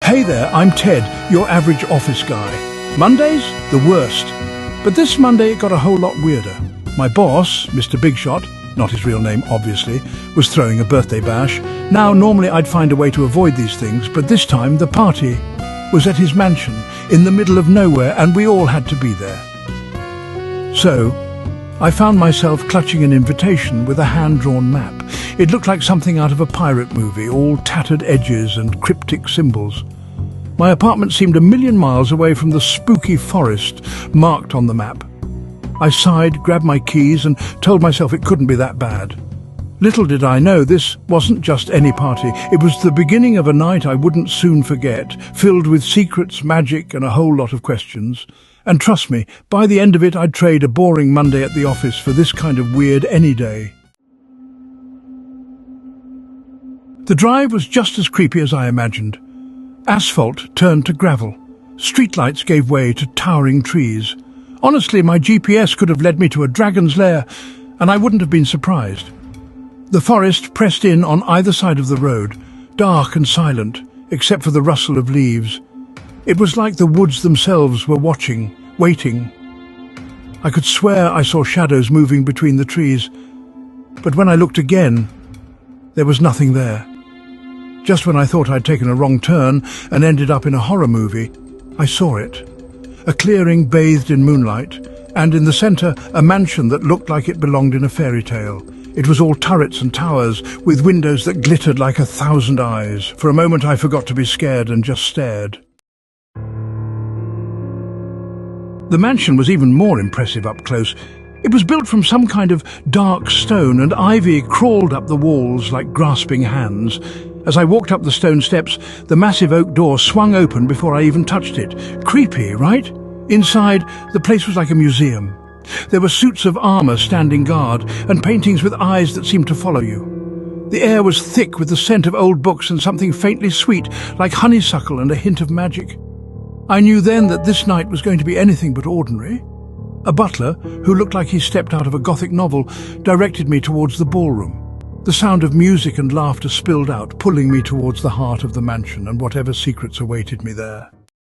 Hey there, I'm Ted, your average office guy. Mondays? The worst. But this Monday it got a whole lot weirder. My boss, Mr. Bigshot, not his real name obviously, was throwing a birthday bash. Now normally I'd find a way to avoid these things, but this time the party was at his mansion, in the middle of nowhere, and we all had to be there. So, I found myself clutching an invitation with a hand-drawn map. It looked like something out of a pirate movie, all tattered edges and cryptic symbols. My apartment seemed a million miles away from the spooky forest marked on the map. I sighed, grabbed my keys and told myself it couldn't be that bad. Little did I know this wasn't just any party. It was the beginning of a night I wouldn't soon forget, filled with secrets, magic and a whole lot of questions. And trust me, by the end of it I'd trade a boring Monday at the office for this kind of weird any day. The drive was just as creepy as I imagined. Asphalt turned to gravel. Streetlights gave way to towering trees. Honestly, my GPS could have led me to a dragon's lair, and I wouldn't have been surprised. The forest pressed in on either side of the road, dark and silent, except for the rustle of leaves. It was like the woods themselves were watching, waiting. I could swear I saw shadows moving between the trees, but when I looked again, there was nothing there. Just when I thought I'd taken a wrong turn and ended up in a horror movie, I saw it. A clearing bathed in moonlight, and in the centre a mansion that looked like it belonged in a fairy tale. It was all turrets and towers, with windows that glittered like 1,000 eyes. For a moment I forgot to be scared and just stared. The mansion was even more impressive up close. It was built from some kind of dark stone, and ivy crawled up the walls like grasping hands. As I walked up the stone steps, the massive oak door swung open before I even touched it. Creepy, right? Inside, the place was like a museum. There were suits of armour standing guard, and paintings with eyes that seemed to follow you. The air was thick with the scent of old books and something faintly sweet, like honeysuckle and a hint of magic. I knew then that this night was going to be anything but ordinary. A butler, who looked like he stepped out of a Gothic novel, directed me towards the ballroom. The sound of music and laughter spilled out, pulling me towards the heart of the mansion and whatever secrets awaited me there.